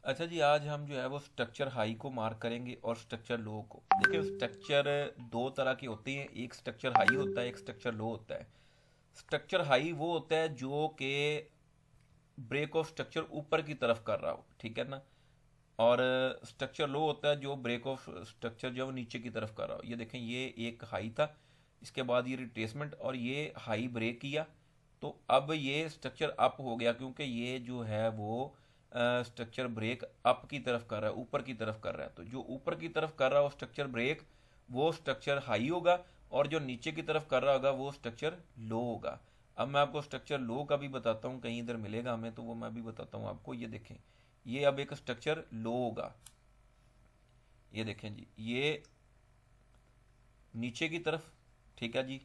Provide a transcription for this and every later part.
अच्छा जी, आज हम जो है वो स्ट्रक्चर हाई को मार्क करेंगे और स्ट्रक्चर लो को। देखिए, स्ट्रक्चर दो तरह के होते हैं, एक स्ट्रक्चर हाई होता है, एक स्ट्रक्चर लो होता है। स्ट्रक्चर हाई वो होता है जो कि ब्रेक ऑफ स्ट्रक्चर ऊपर की तरफ कर रहा हो, ठीक है ना। और स्ट्रक्चर लो होता है जो ब्रेक ऑफ स्ट्रक्चर जो है वो नीचे की तरफ कर रहा हो। ये देखें, ये एक हाई था, इसके बाद ये रिट्रेसमेंट और ये हाई ब्रेक किया, तो अब ये स्ट्रक्चर अप हो गया क्योंकि ये जो है वो स्ट्रक्चर ब्रेक अप की तरफ कर रहा है, ऊपर की तरफ कर रहा है। तो जो ऊपर की तरफ कर रहा हो स्ट्रक्चर ब्रेक, वो स्ट्रक्चर हाई होगा, और जो नीचे की तरफ कर रहा होगा वो स्ट्रक्चर लो होगा। अब मैं आपको स्ट्रक्चर लो का भी बताता हूँ, कहीं इधर मिलेगा हमें तो वो मैं भी बताता हूँ आपको। ये देखें, ये अब एक स्ट्रक्चर लो होगा। ये देखें जी, ये नीचे की तरफ, ठीक है जी।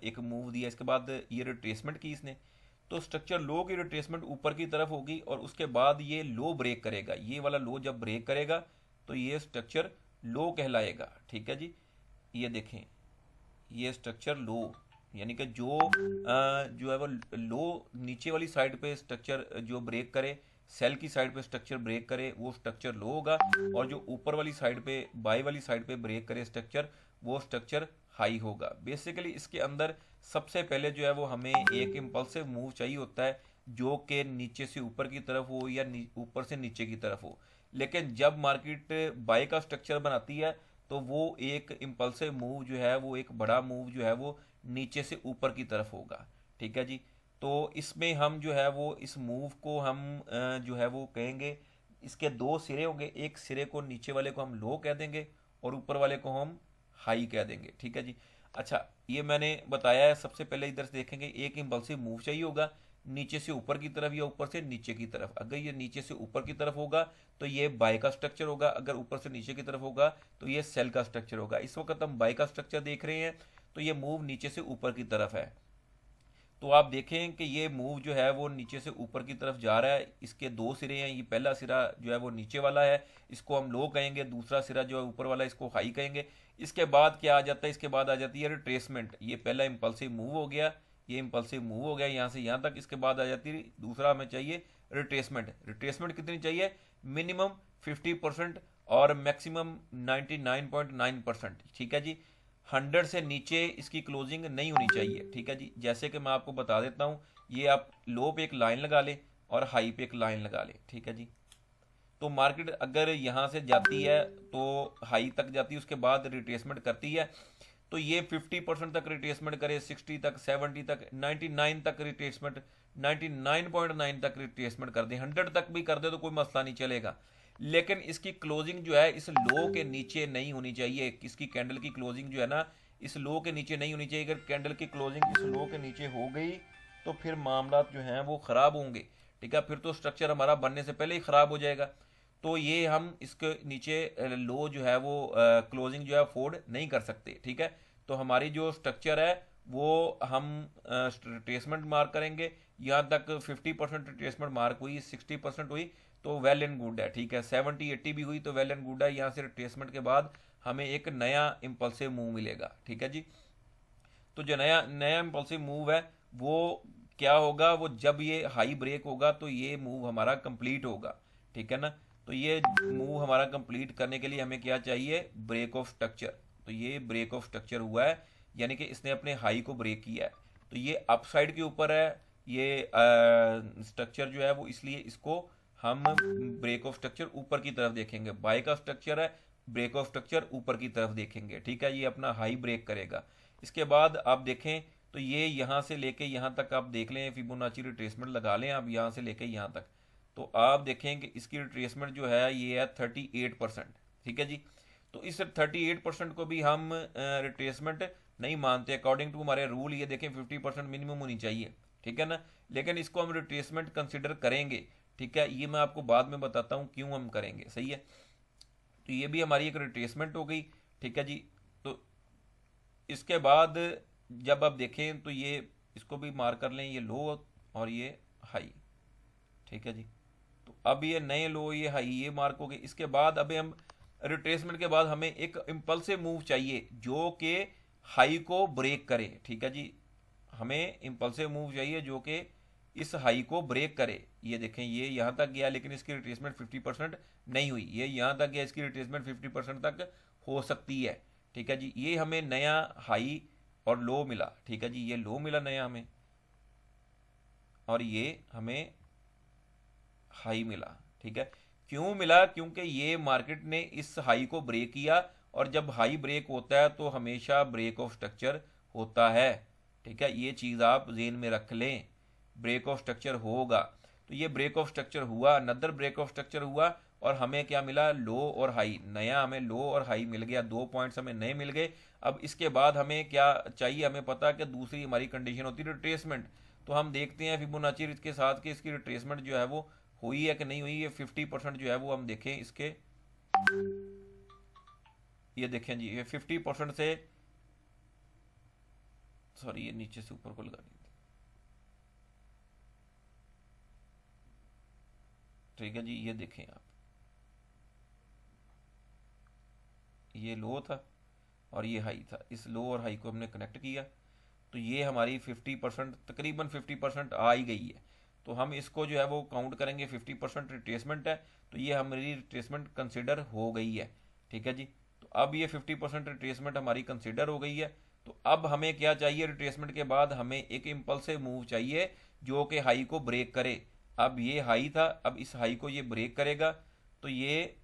एक मूव दिया, इसके बाद ये रिट्रेसमेंट की इसने, तो स्ट्रक्चर लो की रिट्रेसमेंट ऊपर की तरफ होगी और उसके बाद ये लो ब्रेक करेगा। ये वाला लो जब ब्रेक करेगा तो ये स्ट्रक्चर लो कहलाएगा, ठीक है जी। ये देखें, ये स्ट्रक्चर लो, यानी कि जो है वो लो नीचे वाली साइड पे स्ट्रक्चर जो ब्रेक करे, सेल की साइड पे स्ट्रक्चर ब्रेक करे, वो स्ट्रक्चर लो होगा। और जो ऊपर वाली साइड पे, बाई वाली साइड पे ब्रेक करे स्ट्रक्चर, वो स्ट्रक्चर हाई होगा। बेसिकली इसके अंदर सबसे पहले जो है वो हमें एक इम्पल्सिव मूव चाहिए होता है जो कि नीचे से ऊपर की तरफ हो या ऊपर से नीचे की तरफ हो। लेकिन जब मार्केट बाय का स्ट्रक्चर बनाती है तो वो एक इम्पल्सिव मूव जो है वो, एक बड़ा मूव जो है वो नीचे से ऊपर की तरफ होगा, ठीक है जी। तो इसमें हम जो है वो इस मूव को हम जो है वो कहेंगे, इसके दो सिरे होंगे, एक सिरे को नीचे वाले को हम लो कह देंगे और ऊपर वाले को हम हाई कह देंगे, ठीक है जी। अच्छा, ये मैंने बताया है। सबसे पहले इधर से देखेंगे, एक इम्पल्सिव मूव चाहिए होगा नीचे से ऊपर की तरफ या ऊपर से नीचे की तरफ। अगर ये नीचे से ऊपर की तरफ होगा तो ये बाय का स्ट्रक्चर होगा, अगर ऊपर से नीचे की तरफ होगा तो ये सेल का स्ट्रक्चर होगा। इस वक्त हम बाय का स्ट्रक्चर देख रहे हैं, तो ये मूव नीचे से ऊपर की तरफ है। तो आप देखें कि ये मूव जो है वो नीचे से ऊपर की तरफ जा रहा है। इसके दो सिरे हैं, ये पहला सिरा जो है वो नीचे वाला है, इसको हम लो कहेंगे। दूसरा सिरा जो है ऊपर वाला, इसको हाई कहेंगे। इसके बाद क्या आ जाता है, इसके बाद आ जाती है रिट्रेसमेंट। ये पहला इम्पल्सिव मूव हो गया, ये इम्पल्सिव मूव हो गया यहाँ से यहाँ तक। इसके बाद आ जाती है दूसरा, हमें चाहिए रिट्रेसमेंट। रिट्रेसमेंट कितनी चाहिए? मिनिमम 50% और मैक्सिमम 99.9%, ठीक है जी। 100 से नीचे इसकी क्लोजिंग नहीं होनी चाहिए, ठीक है जी। जैसे कि मैं आपको बता देता हूँ, ये आप लो पे एक लाइन लगा लें और हाई पे एक लाइन लगा लें, ठीक है जी। तो मार्केट अगर यहाँ से जाती है तो हाई तक जाती है, उसके बाद रिट्रेसमेंट करती है, तो ये 50% तक रिट्रेसमेंट करे, 60 तक, 70 तक, 99 तक रिट्रेसमेंट, 99.9 तक रिट्रेसमेंट कर दे, 100 तक भी कर दे तो कोई मसला नहीं चलेगा। लेकिन इसकी क्लोजिंग जो है इस लो के नीचे नहीं होनी चाहिए। इसकी कैंडल की क्लोजिंग जो है ना, इस लो के नीचे नहीं होनी चाहिए। अगर कैंडल की क्लोजिंग इस लो के नीचे हो गई तो फिर मामला जो हैं वो ख़राब होंगे, ठीक है। फिर तो स्ट्रक्चर हमारा बनने से पहले ही ख़राब हो जाएगा। तो ये हम इसके नीचे लो जो है वो क्लोजिंग जो है अफोर्ड नहीं कर सकते, ठीक है। तो हमारी जो स्ट्रक्चर है वो हम रिट्रेसमेंट मार्क करेंगे। यहाँ तक 50% रिट्रेसमेंट मार्क हुई, 60% हुई तो वेल एंड गुड है, ठीक है। 70-80 भी हुई तो वेल एंड गुड है। यहाँ से रिट्रेसमेंट के बाद हमें एक नया इम्पल्सिव मूव मिलेगा, ठीक है जी। तो जो नया नया इम्पल्सिव मूव है वो क्या होगा, वो जब ये हाई ब्रेक होगा तो ये मूव हमारा कंप्लीट होगा, ठीक है ना। तो ये मूव हमारा कंप्लीट करने के लिए हमें क्या चाहिए? Break of structure. तो ये ब्रेक ऑफ स्ट्रक्चर हुआ है, यानी कि इसने अपने हाई को ब्रेक किया है। तो ये अप साइड के ऊपर है ये स्ट्रक्चर जो है वो, इसलिए इसको हम ब्रेक ऑफ स्ट्रक्चर ऊपर की तरफ देखेंगे। बाय का स्ट्रक्चर है, ब्रेक ऑफ स्ट्रक्चर ऊपर की तरफ देखेंगे, ठीक है। ये अपना हाई ब्रेक करेगा। इसके बाद आप देखें तो ये यहाँ से लेके यहाँ तक आप देख लें, फिबोनाची रिट्रेसमेंट लगा लें आप यहाँ से लेके यहाँ तक, तो आप देखें कि इसकी रिट्रेसमेंट जो है ये है 38%, ठीक है जी। तो इस 38% को भी हम रिट्रेसमेंट नहीं मानते। अकॉर्डिंग टू हमारे रूल ये देखें 50% मिनिमम होनी चाहिए, ठीक है ना। लेकिन इसको हम रिट्रेसमेंट कंसिडर करेंगे, ठीक है। ये मैं आपको बाद में बताता हूँ क्यों हम करेंगे, सही है। तो ये भी हमारी एक रिट्रेसमेंट हो गई, ठीक है जी। तो इसके बाद जब आप देखें तो ये इसको भी मार्क कर लें, ये लो और ये हाई, ठीक है जी। तो अब ये नए लो, ये हाई, ये मार्क हो गए। इसके बाद अभी हम रिट्रेसमेंट के बाद हमें एक इम्पल्सिव मूव चाहिए जो कि हाई को ब्रेक करे, ठीक है जी। हमें इम्पल्सिव मूव चाहिए जो कि इस हाई को ब्रेक करे। ये देखें ये यहाँ तक गया लेकिन इसकी रिट्रेसमेंट 50% नहीं हुई, ये यहाँ तक गया, इसकी रिट्रेसमेंट 50% तक हो सकती है। ठीक है जी, ये हमें नया हाई और लो मिला। ठीक है जी, ये लो मिला नया हमें और ये हमें हाई मिला। ठीक है, क्यों मिला? क्योंकि ये मार्केट ने इस हाई को ब्रेक किया और जब हाई ब्रेक होता है तो हमेशा ब्रेक ऑफ स्ट्रक्चर होता है। ठीक है, ये चीज़ आप जेन में रख लें, ब्रेक ऑफ स्ट्रक्चर होगा। तो ये ब्रेक ऑफ स्ट्रक्चर हुआ, अनदर ब्रेक ऑफ स्ट्रक्चर हुआ और हमें क्या मिला? लो और हाई। नया हमें लो और हाई मिल गया, 2 पॉइंट्स हमें नए मिल गए। अब इसके बाद हमें क्या चाहिए? हमें पता कि दूसरी हमारी कंडीशन होती है रिट्रेसमेंट। तो हम देखते हैं फिबोनाची के साथ कि इसकी रिट्रेसमेंट जो है वो हुई है कि नहीं हुई। ये 50% जो है वो हम देखें इसके, ये देखें जी, ये 50% से, सॉरी ये नीचे से ऊपर को लगा दी। ठीक है जी, ये देखें आप, ये लो था और ये हाई था, इस लो और हाई को हमने कनेक्ट किया तो ये हमारी 50%, तकरीबन 50% आ ही गई है। तो हम इसको जो है वो काउंट करेंगे, 50% रिट्रेसमेंट है तो ये हमारी रिट्रेसमेंट कंसिडर हो गई है। ठीक है जी, तो अब ये 50% रिट्रेसमेंट हमारी कंसिडर हो गई है। तो अब हमें क्या चाहिए? रिट्रेसमेंट के बाद हमें एक इम्पल्सिव मूव चाहिए जो कि हाई को ब्रेक करे। अब ये हाई था, अब इस हाई को ये ब्रेक करेगा तो ये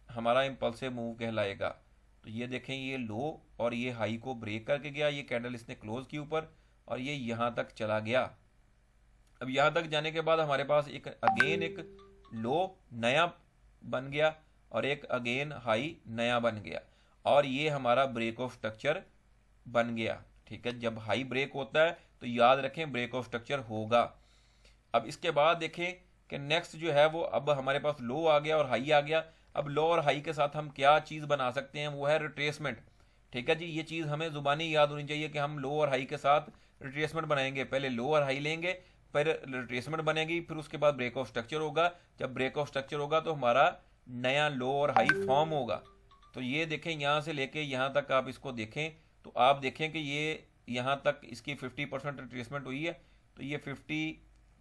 हमारा इम्पल्सिव मूव कहलाएगा। तो ये देखें ये लो और ये हाई को ब्रेक करके गया, ये कैंडल इसने क्लोज की ऊपर और ये यहाँ तक चला गया। अब यहाँ तक जाने के बाद हमारे पास एक अगेन एक लो नया बन गया और एक अगेन हाई नया बन गया और ये हमारा ब्रेक ऑफ स्ट्रक्चर बन गया। ठीक है, जब हाई ब्रेक होता है तो याद रखें ब्रेक ऑफ स्ट्रक्चर होगा। अब इसके बाद देखें कि नेक्स्ट जो है वो अब हमारे पास लो आ गया और हाई आ गया। अब लो और हाई के साथ हम क्या चीज़ बना सकते हैं? वो है रिट्रेसमेंट। ठीक है जी, ये चीज़ हमें जुबानी याद होनी चाहिए कि हम लो और हाई के साथ रिट्रेसमेंट बनाएंगे। पहले लो और हाई लेंगे, फिर रिट्रेसमेंट बनेगी, फिर उसके बाद ब्रेक ऑफ स्ट्रक्चर होगा। जब ब्रेक ऑफ स्ट्रक्चर होगा तो हमारा नया लो और हाई फॉर्म होगा। तो ये देखें यहाँ से लेके यहाँ तक आप इसको देखें तो आप देखें कि ये यहाँ तक इसकी 50% रिट्रेसमेंट हुई है। तो ये 50,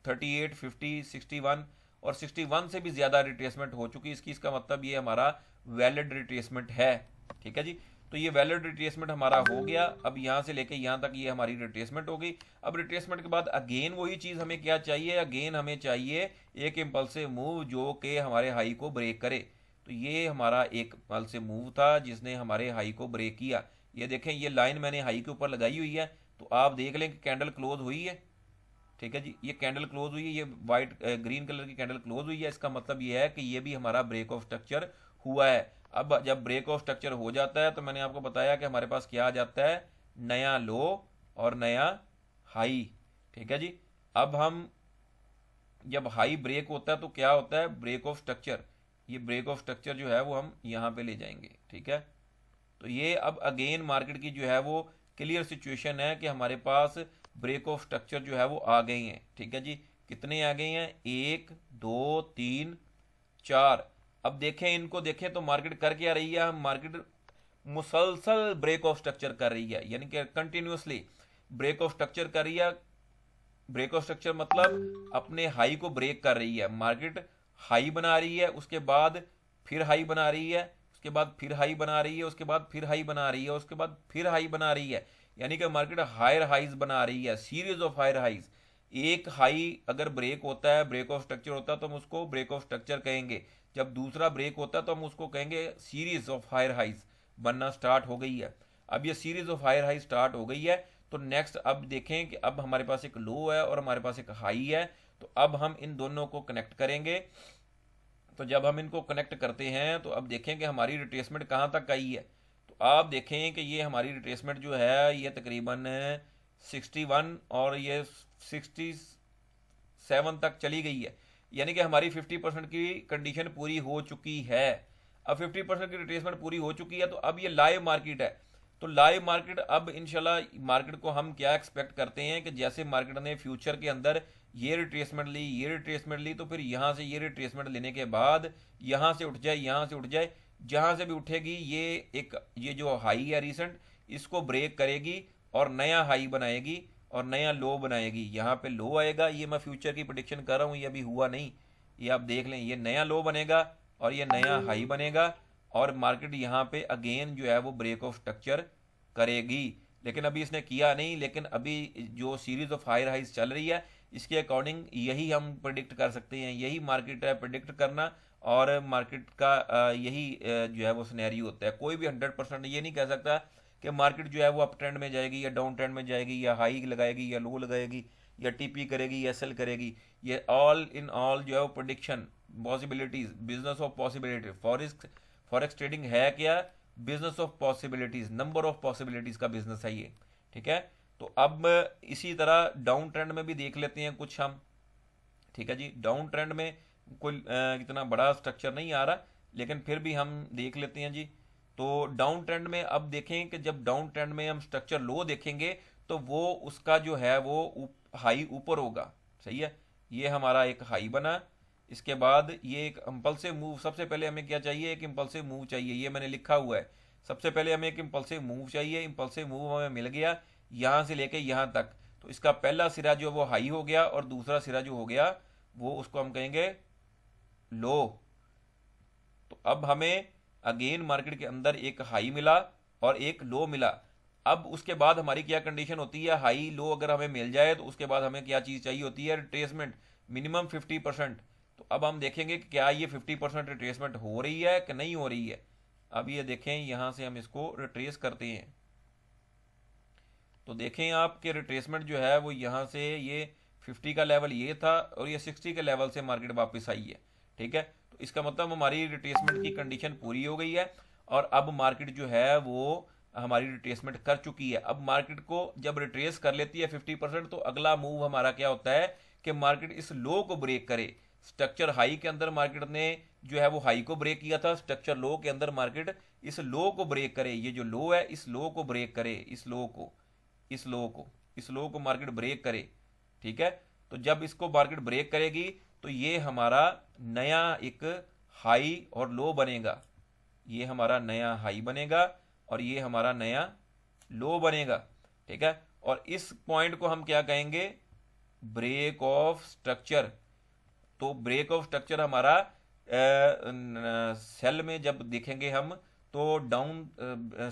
38, 50, 61 और 61 से भी ज़्यादा रिट्रेसमेंट हो चुकी है इसकी। इसका मतलब ये हमारा वैलिड रिट्रेसमेंट है। ठीक है जी, तो ये वैलिड रिट्रेसमेंट हमारा हो गया। अब यहाँ से लेके यहाँ तक ये हमारी रिट्रेसमेंट हो गई। अब रिट्रेसमेंट के बाद अगेन वही चीज़ हमें क्या चाहिए? अगेन हमें चाहिए एक इम्पल्सिव मूव जो कि हमारे हाई को ब्रेक करे। तो ये हमारा एक इम्पल्सिव मूव था जिसने हमारे हाई को ब्रेक किया। ये देखें ये लाइन मैंने हाई के ऊपर लगाई हुई है तो आप देख लें कि कैंडल क्लोज हुई है। ठीक है जी, ये कैंडल क्लोज हुई है, ये वाइट ग्रीन कलर की कैंडल क्लोज हुई है। इसका मतलब ये है कि ये भी हमारा ब्रेक ऑफ स्ट्रक्चर हुआ है। अब जब ब्रेक ऑफ स्ट्रक्चर हो जाता है तो मैंने आपको बताया कि हमारे पास क्या आ जाता है? नया लो और नया हाई। ठीक है जी, अब हम जब हाई ब्रेक होता है तो क्या होता है? Break of structure. ये ब्रेक ऑफ स्ट्रक्चर जो है वो हम यहाँ पे ले जाएंगे। ठीक है, तो ये अब अगेन मार्केट की जो है वो क्लियर सिचुएशन है कि हमारे पास ब्रेक ऑफ स्ट्रक्चर जो है वो आ गए हैं। ठीक है जी, कितने आ गए हैं? 1, 2, 3, 4। अब देखें इनको, देखें तो मार्केट कर क्या रही है? मार्केट मुसलसल ब्रेक ऑफ स्ट्रक्चर कर रही है, यानी कि कंटिन्यूसली ब्रेक ऑफ स्ट्रक्चर कर रही है। ब्रेक ऑफ स्ट्रक्चर मतलब अपने हाई को ब्रेक कर रही है। मार्केट हाई बना रही है, उसके बाद फिर हाई बना रही है, उसके बाद फिर हाई बना रही है, उसके बाद फिर हाई बना रही है, उसके बाद फिर हाई बना रही है। यानी कि मार्केट हायर हाइज बना रही है, सीरीज ऑफ हायर हाइज। एक हाई अगर ब्रेक होता है, ब्रेक ऑफ स्ट्रक्चर होता है तो हम उसको ब्रेक ऑफ स्ट्रक्चर कहेंगे। जब दूसरा ब्रेक होता है तो हम उसको कहेंगे सीरीज ऑफ हायर हाइज बनना स्टार्ट हो गई है। अब ये series of higher high start हो गई है तो नेक्स्ट अब देखें कि अब हमारे पास एक लो है और हमारे पास एक हाई है। तो अब हम इन दोनों को कनेक्ट करेंगे। तो जब हम इनको कनेक्ट करते हैं तो अब देखें कि हमारी रिट्रेसमेंट कहाँ तक आई है। तो आप देखें कि ये हमारी रिट्रेसमेंट जो है ये तकरीबन 61 और ये 67 तक चली गई है। यानी कि हमारी 50% की कंडीशन पूरी हो चुकी है। अब 50% की रिट्रेसमेंट पूरी हो चुकी है तो अब ये लाइव मार्केट है। तो लाइव मार्केट अब इंशाल्लाह मार्केट को हम क्या एक्सपेक्ट करते हैं कि जैसे मार्केट ने फ्यूचर के अंदर ये रिट्रेसमेंट ली, ये रिट्रेसमेंट ली, तो फिर यहाँ से ये रिट्रेसमेंट लेने के बाद यहाँ से उठ जाए, यहाँ से उठ जाए, जहाँ से भी उठेगी ये जो हाई है रिसेंट, इसको ब्रेक करेगी और नया हाई बनाएगी और नया लो बनाएगी। यहाँ पे लो आएगा, ये मैं फ्यूचर की प्रिडिक्शन कर रहा हूँ, ये अभी हुआ नहीं, ये आप देख लें, ये नया लो बनेगा और ये नया हाई बनेगा और मार्केट यहाँ पे अगेन जो है वो ब्रेक ऑफ स्ट्रक्चर करेगी। लेकिन अभी इसने किया नहीं, लेकिन अभी जो सीरीज ऑफ हायर हाइज चल रही है इसके अकॉर्डिंग यही हम प्रिडिक्ट कर सकते हैं, यही मार्केट है प्रिडिक्ट करना। और मार्केट का यही जो है वो सिनेरियो होता है। कोई भी 100% ये नहीं कह सकता कि मार्केट जो है वो अप ट्रेंड में जाएगी या डाउन ट्रेंड में जाएगी, या हाई लगाएगी या लो लगाएगी, या टीपी करेगी या सेल करेगी। ये ऑल इन ऑल जो है वो prediction, possibilities, business of possibility. Forex trading है क्या? Business of possibilities, number of possibilities का बिजनेस है ये। ठीक है, तो अब इसी तरह डाउन ट्रेंड में भी देख लेते हैं कुछ हम। ठीक है जी, डाउन ट्रेंड में कोई इतना बड़ा स्ट्रक्चर नहीं आ रहा, लेकिन फिर भी हम देख लेते हैं जी। तो डाउन ट्रेंड में अब देखें कि जब डाउन ट्रेंड में हम स्ट्रक्चर लो देखेंगे तो वो उसका जो है वो हाई ऊपर होगा। सही है, ये हमारा एक हाई बना। इसके बाद ये एक इंपल्सिव मूव, सबसे पहले हमें क्या चाहिए? एक इंपल्सिव मूव चाहिए, ये मैंने लिखा हुआ है। सबसे पहले हमें एक इंपल्सिव मूव चाहिए। इंपल्सिव मूव हमें मिल गया यहाँ से लेके यहाँ तक। तो इसका पहला सिरा जो वो हाई हो गया और दूसरा सिरा जो हो गया वो उसको हम कहेंगे लो। तो अब हमें अगेन मार्केट के अंदर एक हाई मिला और एक लो मिला। अब उसके बाद हमारी क्या कंडीशन होती है? हाई लो अगर हमें मिल जाए तो उसके बाद हमें क्या चीज़ चाहिए होती है? Retracement, minimum 50%। तो अब हम देखेंगे कि क्या ये 50% रिट्रेसमेंट हो रही है कि नहीं हो रही है। अब ये देखें, यहाँ से हम इसको रिट्रेस करते हैं तो देखें आप कि रिट्रेसमेंट जो है वो यहाँ से ये 50 का लेवल ये था और ये 60 के लेवल से मार्केट वापस आई है। ठीक है, तो इसका मतलब हमारी रिट्रेसमेंट की कंडीशन पूरी हो गई है और अब मार्केट जो है वो हमारी रिट्रेसमेंट कर चुकी है। अब मार्केट को जब रिट्रेस कर लेती है 50%, तो अगला मूव हमारा क्या होता है कि मार्केट इस लो को ब्रेक करे। स्ट्रक्चर हाई के अंदर मार्केट ने जो है वो हाई को ब्रेक किया था, स्ट्रक्चर लो के अंदर मार्केट इस लो को ब्रेक करे। ये जो लो है इस लो को ब्रेक करे, इस लो को, इस लो को, इस लो को मार्केट ब्रेक करे। ठीक है, तो जब इसको मार्केट ब्रेक करेगी तो ये हमारा नया एक हाई और लो बनेगा। ये हमारा नया हाई बनेगा और ये हमारा नया लो बनेगा। ठीक है, और इस पॉइंट को हम क्या कहेंगे? Break of structure. तो ब्रेक ऑफ स्ट्रक्चर हमारा सेल में जब देखेंगे हम तो डाउन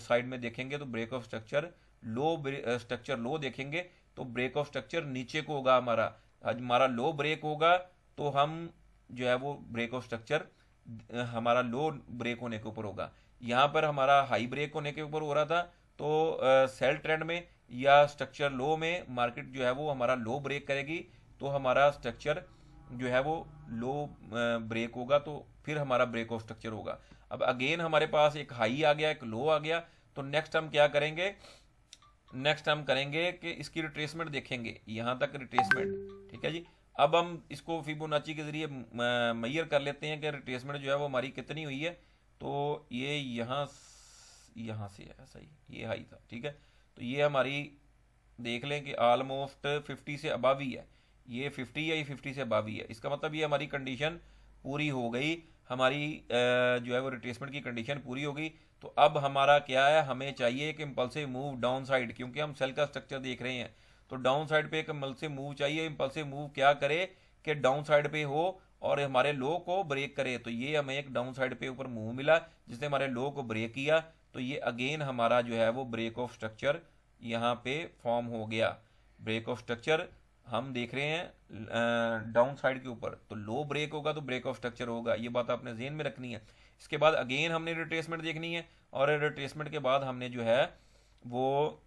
साइड में देखेंगे तो ब्रेक ऑफ स्ट्रक्चर लो, स्ट्रक्चर लो देखेंगे तो ब्रेक ऑफ स्ट्रक्चर नीचे को होगा हमारा। आज हमारा लो ब्रेक होगा तो हम जो है वो ब्रेक ऑफ स्ट्रक्चर हमारा लो ब्रेक होने के ऊपर होगा। यहाँ पर हमारा हाई ब्रेक होने के ऊपर हो रहा था, तो सेल ट्रेंड में या स्ट्रक्चर लो में मार्केट जो है वो हमारा लो ब्रेक करेगी तो हमारा स्ट्रक्चर जो है वो लो ब्रेक होगा, तो फिर हमारा ब्रेक ऑफ स्ट्रक्चर होगा। अब अगेन हमारे पास एक हाई आ गया, एक लो आ गया, तो नेक्स्ट हम क्या करेंगे? नेक्स्ट हम करेंगे कि इसकी रिट्रेसमेंट देखेंगे, यहाँ तक रिट्रेसमेंट। ठीक है जी, अब हम इसको फिबोनाची के जरिए मैयर कर लेते हैं कि रिट्रेसमेंट जो है वो हमारी कितनी हुई है। तो ये यहाँ से है, सही, ये हाई था। ठीक है, तो ये हमारी देख लें कि ऑलमोस्ट 50 से अबव ही है। ये 50 है, ये 50 से अबव ही है। इसका मतलब ये हमारी कंडीशन पूरी हो गई, हमारी जो है वो रिट्रेसमेंट की कंडीशन पूरी हो गई। तो अब हमारा क्या है? हमें चाहिए एक इंपल्सिव मूव डाउन साइड, क्योंकि हम सेल का स्ट्रक्चर देख रहे हैं। तो डाउन साइड पे एक इंपल्सिव मूव चाहिए। इंपल्सिव मूव क्या करे कि डाउन साइड पे हो और हमारे लो को ब्रेक करे। तो ये हमें एक डाउन साइड पे ऊपर मूव मिला जिसने हमारे लो को ब्रेक किया। तो ये अगेन हमारा जो है वो ब्रेक ऑफ स्ट्रक्चर यहाँ पे फॉर्म हो गया। ब्रेक ऑफ स्ट्रक्चर हम देख रहे हैं डाउन साइड के ऊपर, तो लो ब्रेक होगा तो ब्रेक ऑफ स्ट्रक्चर होगा। ये बात आपने जेहन में रखनी है। इसके बाद अगेन हमने रिट्रेसमेंट देखनी है और रिट्रेसमेंट के बाद हमने जो है वो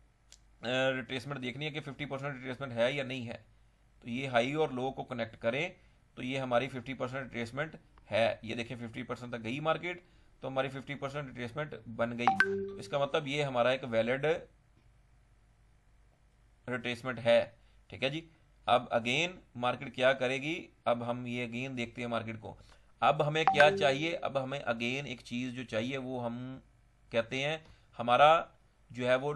रिट्रेसमेंट देखनी है कि 50% रिट्रेसमेंट है या नहीं है। तो ये हाई और लो को कनेक्ट करें तो ये हमारी 50% रिट्रेसमेंट है। ये देखें 50% तक गई मार्केट, तो हमारी 50% रिट्रेसमेंट बन गई। तो इसका मतलब ये हमारा एक वैलिड रिट्रेसमेंट है। ठीक है जी, अब अगेन मार्केट क्या करेगी? अब हम ये अगेन देखते हैं मार्केट को। अब हमें क्या चाहिए? अब हमें अगेन एक चीज़ जो चाहिए वो हम कहते हैं हमारा जो है वो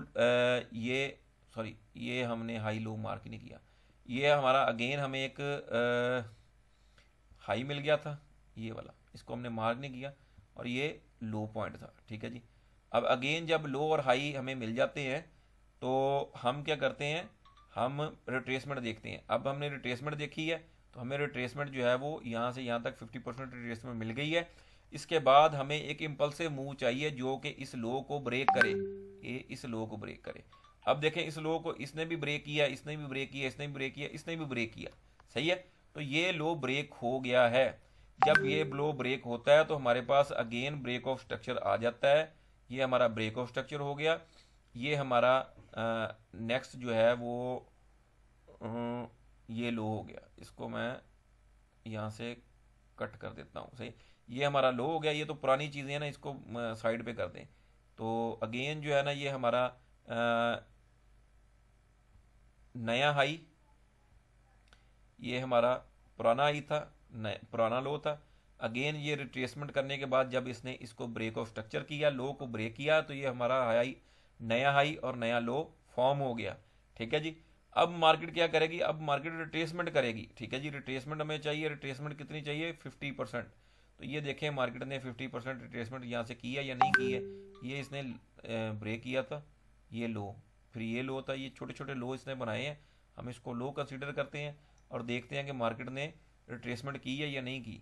ये सॉरी, ये हमने हाई लो मार्क नहीं किया। ये हमारा अगेन हमें एक हाई मिल गया था, ये वाला, इसको हमने मार्क नहीं किया और ये लो पॉइंट था। ठीक है जी, अब अगेन जब लो और हाई हमें मिल जाते हैं तो हम क्या करते हैं? हम रिट्रेसमेंट देखते हैं। अब हमने रिट्रेसमेंट देखी है तो हमें रिट्रेसमेंट जो है वो यहाँ से यहाँ तक 50% रिट्रेसमेंट मिल गई है। इसके बाद हमें एक इम्पल्सिव मूव चाहिए जो कि इस लो को ब्रेक करे, ये इस लो को ब्रेक करे। अब देखें इस लो को इसने भी ब्रेक किया, इसने भी ब्रेक किया, इसने भी ब्रेक किया, इसने भी ब्रेक किया, सही है। तो ये लो ब्रेक हो गया है। जब ये लो ब्रेक होता है तो हमारे पास अगेन ब्रेक ऑफ स्ट्रक्चर आ जाता है। ये हमारा ब्रेक ऑफ स्ट्रक्चर हो गया। ये हमारा नेक्स्ट जो है वो ये लो हो गया। इसको मैं यहाँ से कट कर देता हूँ, सही। ये हमारा लो हो गया। ये तो पुरानी चीज़ें हैं ना, इसको साइड पे कर दें। तो अगेन जो है ना ये हमारा नया हाई, ये हमारा पुराना हाई था, पुराना लो था। अगेन ये रिट्रेसमेंट करने के बाद जब इसने इसको ब्रेक ऑफ स्ट्रक्चर किया, लो को ब्रेक किया, तो ये हमारा हाई, नया हाई और नया लो फॉर्म हो गया। ठीक है जी। अब मार्केट क्या करेगी? अब मार्केट रिट्रेसमेंट करेगी। ठीक है जी, रिट्रेसमेंट हमें चाहिए। रिट्रेसमेंट कितनी चाहिए? 50%। तो ये देखें मार्केट ने 50% रिट्रेसमेंट यहाँ से की है या नहीं की है। ये इसने ब्रेक किया था, ये लो, फिर ये लो था, ये छोटे छोटे लो इसने बनाए हैं। हम इसको लो कंसीडर करते हैं और देखते हैं कि मार्केट ने रिट्रेसमेंट की है या नहीं की।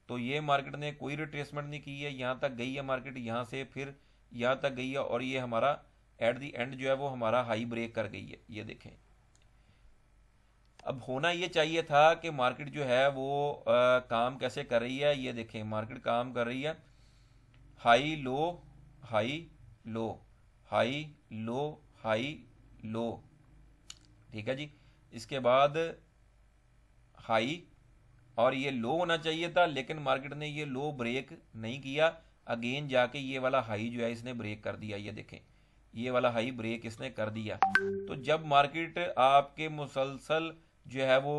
तो ये मार्केट ने कोई रिट्रेसमेंट नहीं की है, यहाँ तक गई है मार्केट, यहाँ से फिर यहाँ तक गई है और ये हमारा एट दी एंड जो है वो हमारा हाई ब्रेक कर गई है। ये देखें, अब होना ये चाहिए था कि मार्केट जो है वो काम कैसे कर रही है। ये देखें मार्केट काम कर रही है high low high low high low high low. ठीक है जी। इसके बाद हाई और ये लो होना चाहिए था, लेकिन मार्केट ने ये लो ब्रेक नहीं किया। अगेन जाके ये वाला हाई जो है इसने ब्रेक कर दिया। ये देखें ये वाला हाई ब्रेक इसने कर दिया। तो जब मार्केट आपके मुसलसल जो है वो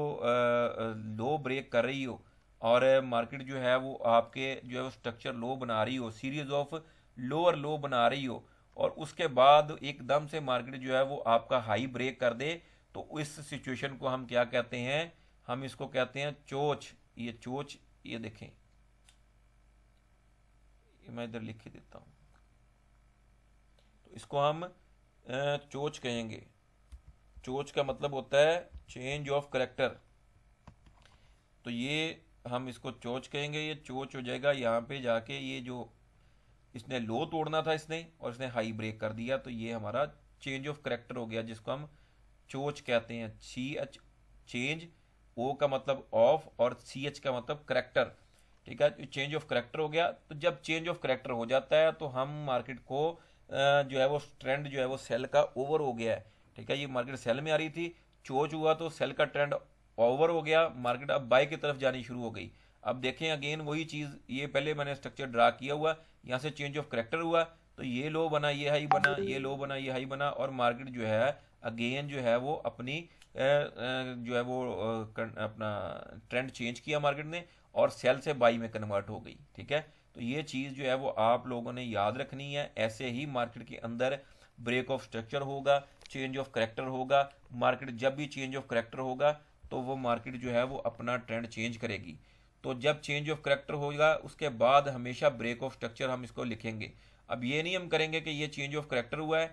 लो ब्रेक कर रही हो और मार्केट जो है वो आपके जो है वो स्ट्रक्चर लो बना रही हो, सीरीज ऑफ लोअर लो बना रही हो, और उसके बाद एकदम से मार्केट जो है वो आपका हाई ब्रेक कर दे, तो इस सिचुएशन को हम क्या कहते हैं? हम इसको कहते हैं चोच। ये चोच, ये देखें, ये मैं इधर लिख के देता हूं। तो इसको हम चोच कहेंगे। चोच का मतलब होता है चेंज ऑफ करेक्टर। तो ये हम इसको चोच कहेंगे। ये चोच हो जाएगा यहाँ पे जाके, ये जो इसने लो तोड़ना था इसने और इसने हाई ब्रेक कर दिया, तो ये हमारा चेंज ऑफ करेक्टर हो गया, जिसको हम चोच कहते हैं। CH चेंज, ओ का मतलब ऑफ और CH का मतलब करेक्टर। ठीक है, चेंज ऑफ करेक्टर हो गया। तो जब चेंज ऑफ करेक्टर हो जाता है तो हम मार्केट को जो है वो ट्रेंड जो है वो सेल का ओवर हो गया है। ठीक है, ये मार्केट सेल में आ रही थी, चोच हुआ तो सेल का ट्रेंड ओवर हो गया, मार्केट अब बाय की तरफ जानी शुरू हो गई। अब देखें अगेन वही चीज़, ये पहले मैंने स्ट्रक्चर ड्रा किया हुआ, यहाँ से चेंज ऑफ करेक्टर हुआ तो ये लो बना, ये हाई बना, ये लो बना, ये हाई बना, और मार्केट जो है अगेन जो है वो अपनी जो है वो अपना ट्रेंड चेंज किया मार्केट ने और सेल से बाई में कन्वर्ट हो गई। ठीक है, तो ये चीज़ जो है वो आप लोगों ने याद रखनी है। ऐसे ही मार्केट के अंदर ब्रेक ऑफ स्ट्रक्चर होगा, चेंज ऑफ करेक्टर होगा। मार्केट जब भी चेंज ऑफ करेक्टर होगा तो वो मार्केट जो है वो अपना ट्रेंड चेंज करेगी। तो जब चेंज ऑफ करेक्टर होगा उसके बाद हमेशा ब्रेक ऑफ स्ट्रक्चर हम इसको लिखेंगे। अब ये नहीं हम करेंगे कि ये चेंज ऑफ करेक्टर हुआ है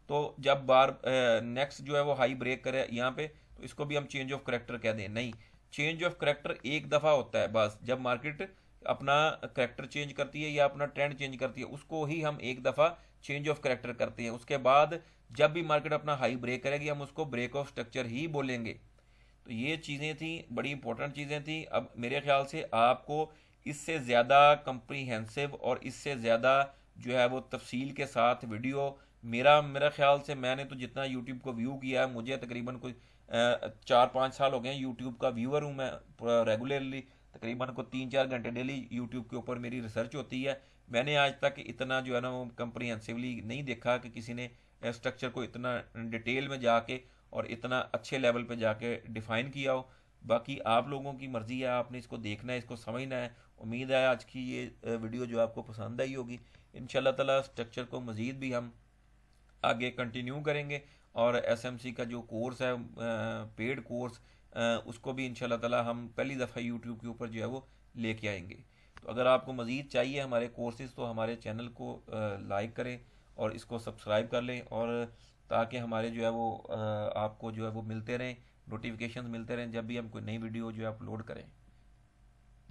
तो जब बार नेक्स्ट जो है वो हाई ब्रेक करे यहाँ पे तो इसको भी हम चेंज ऑफ करेक्टर कह दें। नहीं, चेंज ऑफ करेक्टर एक दफ़ा होता है बस, जब मार्केट अपना करेक्टर चेंज करती है या अपना ट्रेंड चेंज करती है उसको ही हम एक दफ़ा चेंज ऑफ करेक्टर करते हैं। उसके बाद जब भी मार्केट अपना हाई ब्रेक करेगी हम उसको ब्रेक ऑफ स्ट्रक्चर ही बोलेंगे। तो ये चीज़ें थी, बड़ी इंपॉर्टेंट चीज़ें थी। अब मेरे ख्याल से आपको इससे ज़्यादा कंप्रीहेंसिव और इससे ज़्यादा जो है वो तफसील के साथ वीडियो, मेरा ख्याल से मैंने तो जितना यूट्यूब को व्यू किया है, मुझे तकरीबन कोई 4-5 साल हो गए यूट्यूब का व्यूअर हूँ मैं रेगुलरली, तकरीबन को 3-4 घंटे डेली यूट्यूब के ऊपर मेरी रिसर्च होती है। मैंने आज तक इतना जो है ना वो कंप्रीहेंसिवली नहीं देखा कि किसी ने स्ट्रक्चर को इतना डिटेल में जाके और इतना अच्छे लेवल पे जाके डिफ़ाइन किया हो। बाकी आप लोगों की मर्ज़ी है, आपने इसको देखना है, इसको समझना है। उम्मीद है आज की ये वीडियो जो आपको पसंद आई होगी। इंशाल्लाह ताला स्ट्रक्चर को मज़ीद भी हम आगे कंटिन्यू करेंगे और SMC का जो कोर्स है पेड कोर्स, उसको भी इंशाल्लाह ताला हम पहली दफ़ा यूट्यूब के ऊपर जो है वो लेके आएंगे। तो अगर आपको मज़ीद चाहिए हमारे कोर्सेज़ तो हमारे चैनल को लाइक करें और इसको सब्सक्राइब कर लें, और ताकि हमारे जो है वो आपको जो है वो मिलते रहें, नोटिफिकेशंस मिलते रहें जब भी हम कोई नई वीडियो जो है अपलोड करें।